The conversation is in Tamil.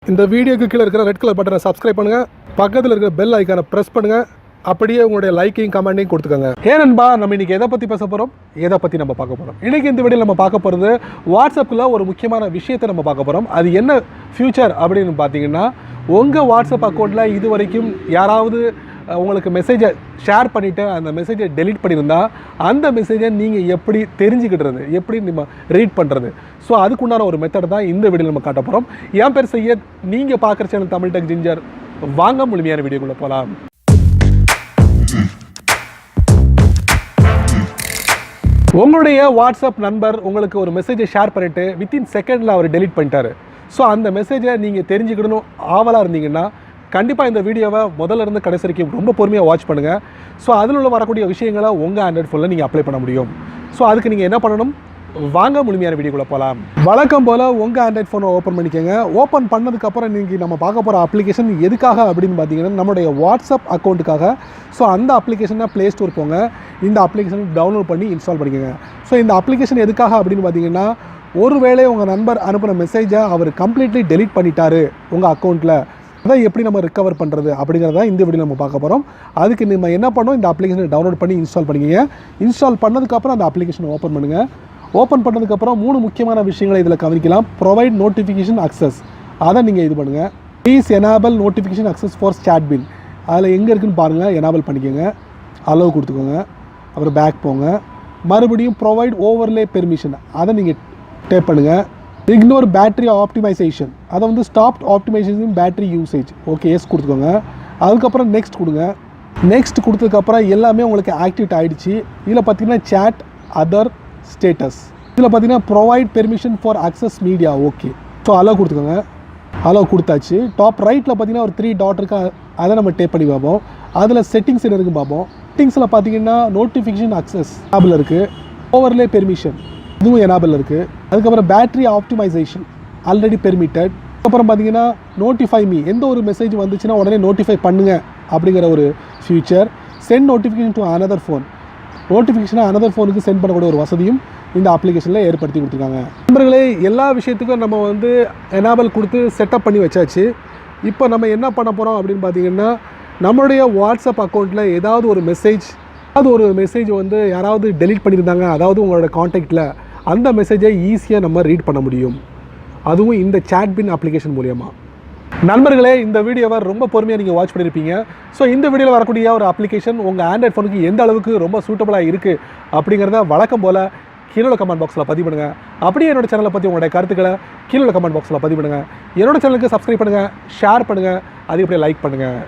இந்த வீடியோக்கு கீழே இருக்கிற ரெட் கலர் பட்டனை சப்ஸ்கிரைப் பண்ணுங்கள், பக்கத்தில் இருக்கிற பெல் ஐக்கானை ப்ரெஸ் பண்ணுங்கள், அப்படியே உங்களுடைய லைக்கையும் கமெண்ட்டையும் கொடுத்துக்கோங்க. ஏனன்பா நம்ம இன்றைக்கி எதை பற்றி பேச போகிறோம், எதை பற்றி நம்ம பார்க்க போகிறோம். இன்றைக்கி இந்த வீடியோவில் நம்ம பார்க்க போகிறது வாட்ஸ்அப்பில் ஒரு முக்கியமான விஷயத்தை நம்ம பார்க்க போகிறோம். அது என்ன ஃபியூச்சர் அப்படின்னு பார்த்தீங்கன்னா, உங்கள் வாட்ஸ்அப் அக்கௌண்ட்டில் இது வரைக்கும் யாராவது உங்களுக்கு மெசேஜை ஷேர் பண்ணிவிட்டு அந்த மெசேஜை டெலீட் பண்ணியிருந்தால் அந்த மெசேஜை நீங்கள் எப்படி தெரிஞ்சுக்கிட்டுறது, எப்படி நம்ம ரீட் பண்ணுறது. ஸோ அதுக்குண்டான ஒரு மெத்தட் தான் இந்த வீடியோவில் நம்ம காட்ட போகிறோம். என் பேர் சையத், நீங்கள் பார்க்குற சேனல் தமிழ் டெக் ஜிஞ்சர். வாங்க முழுமையான வீடியோக்குள்ளே போகலாம். உங்களுடைய வாட்ஸ்அப் நண்பர் உங்களுக்கு ஒரு மெசேஜை ஷேர் பண்ணிவிட்டு வித்தின் செகண்டில் அவர் டெலீட் பண்ணிட்டார். ஸோ அந்த மெசேஜை நீங்கள் தெரிஞ்சுக்கிடணும் ஆவலாக இருந்தீங்கன்னா கண்டிப்பாக இந்த வீடியோவை முதல்ல இருந்து கடைசி வரைக்கும் ரொம்ப பொறுமையாக வாட்ச் பண்ணுங்கள். ஸோ அதில் உள்ள வரக்கூடிய விஷயங்களை உங்கள் ஆண்ட்ராய்ட் ஃபோனில் நீங்கள் அப்ளை பண்ண முடியும். ஸோ அதுக்கு நீங்கள் என்ன பண்ணணும், வாங்க முழுமையான வீடியோக்குள்ளே போகலாம். வழக்கம் போல் உங்கள் ஆண்ட்ராய்ட் ஃபோனை ஓப்பன் பண்ணிக்கோங்க. ஓப்பன் பண்ணதுக்கப்புறம் இன்றைக்கி நம்ம பார்க்க போகிற அப்ளிகேஷன் எதுக்காக அப்படின்னு பார்த்தீங்கன்னா, நம்மளுடைய வாட்ஸ்அப் அக்கௌண்ட்டுக்காக. ஸோ அந்த அப்ளிகேஷனை ப்ளே ஸ்டோர் போங்க, இந்த அப்ளிகேஷனை டவுன்லோட் பண்ணி இன்ஸ்டால் பண்ணிக்கோங்க. ஸோ இந்த அப்ளிகேஷன் எதுக்காக அப்படின்னு பார்த்தீங்கன்னா, ஒருவேளை உங்கள் நண்பர் அனுப்பின மெசேஜை அவர் கம்ப்ளீட்லி டெலீட் பண்ணிட்டாரு உங்கள் அக்கௌண்ட்டில், அதை எப்படி நம்ம ரிகவர் பண்ணுறது அப்படிங்கிறத இந்த வீடியோ நம்ம பார்க்க போகிறோம். அதுக்கு நம்ம என்ன பண்ணோம், இந்த அப்ளிகேஷனை டவுன்லோட் பண்ணி இன்ஸ்டால் பண்ணிக்கங்க. இன்ஸ்டால் பண்ணதுக்கப்புறம் அந்த அப்ளிகேஷனை ஓப்பன் பண்ணுங்கள். ஓப்பன் பண்ணதுக்கப்புறம் 3 முக்கியமான விஷயங்களை இதில் கவனிக்கலாம். ப்ரொவைட் நோட்டிஃபிகேஷன் அக்சஸ், அதை நீங்கள் இது பண்ணுங்கள். Please enable notification access for chat pin, அதில் எங்கே இருக்குதுன்னு பாருங்கள், எனேபிள் பண்ணிக்கோங்க, அலோவ் கொடுத்துக்கோங்க. அப்புறம் பேக் போங்க, மறுபடியும் ப்ரொவைட் ஓவர்லே பெர்மிஷன், அதை நீங்கள் டேப் பண்ணுங்கள். இக்னோர் பேட்டரி ஆப்டிமைசேஷன், அதை வந்து stop optimisation battery usage, okay yes கொடுத்துக்கோங்க. அதுக்கப்புறம் நெக்ஸ்ட் கொடுங்க. நெக்ஸ்ட் கொடுத்ததுக்கப்புறம் எல்லாமே உங்களுக்கு ஆக்டிவேட் ஆகிடுச்சு. இதில் பார்த்தீங்கன்னா சேட் அதர் ஸ்டேட்டஸ், இதில் பார்த்தீங்கன்னா provide permission for access media, okay. So allow கொடுத்துக்கோங்க, அலோவ் கொடுத்தாச்சு. டாப் ரைட்டில் பார்த்தீங்கன்னா ஒரு 3 டாட் இருக்கு, அதை நம்ம டேப் பண்ணி பார்ப்போம். அதில் செட்டிங்ஸ் என்ன இருக்குது பார்ப்போம். செட்டிங்ஸில் பார்த்தீங்கன்னா நோட்டிஃபிகேஷன் அக்சஸ் எனேபிள் இருக்குது, ஓவர்லே பெர்மிஷன் இதுவும் எனேபிள் இருக்குது. அதுக்கப்புறம் பேட்டரி ஆப்டிமைசேஷன் ஆல்ரெடி பெர்மிட்டட். அப்புறம் பார்த்தீங்கன்னா நோட்டிஃபை மீ, எந்த ஒரு மெசேஜ் வந்துச்சுன்னா உடனே நோட்டிஃபை பண்ணுங்கள் அப்படிங்கிற ஒரு feature. Send notification to another phone, நோட்டிஃபிகேஷனை அனதர் ஃபோனுக்கு சென்ட் பண்ணக்கூடிய ஒரு வசதியும் இந்த அப்ளிகேஷனில் ஏற்படுத்தி கொடுத்துருக்காங்க. நண்பர்களே, எல்லா விஷயத்துக்கும் நம்ம வந்து எனேபிள் கொடுத்து செட்டப் பண்ணி வச்சாச்சு. இப்போ நம்ம என்ன பண்ண போகிறோம் அப்படின்னு பார்த்தீங்கன்னா, நம்மளுடைய வாட்ஸ்அப் அக்கௌண்ட்டில் ஏதாவது ஒரு மெசேஜ் வந்து யாராவது டெலீட் பண்ணியிருந்தாங்க, அதாவது உங்களோட காண்டாக்டில், அந்த மெசேஜை ஈஸியாக நம்ம ரீட் பண்ண முடியும், அதுவும் இந்த சாட் பின் அப்ளிகேஷன் மூலியமாக. நண்பர்களே, இந்த வீடியோவை ரொம்ப பொறுமையாக நீங்கள் வாட்ச் பண்ணியிருப்பீங்க. ஸோ இந்த வீடியோவில் வரக்கூடிய ஒரு அப்ளிகேஷன் உங்கள் ஆண்ட்ராய்ட் ஃபோனுக்கு எந்த அளவுக்கு ரொம்ப சூட்டபுளாக இருக்குது அப்படிங்கிறத வழக்கம் போல் கீழே கமெண்ட் பாக்ஸில் பதிவு பண்ணுங்கள். அப்படியே என்னோட சேனலை பற்றி உங்களுடைய கருத்துக்களை கீழே கமெண்ட் பாக்ஸில் பதிவு பண்ணுங்கள். என்னோட சேனலுக்கு சப்ஸ்கிரைப் பண்ணுங்கள், ஷேர் பண்ணுங்கள், அதே அப்படியே லைக் பண்ணுங்கள்.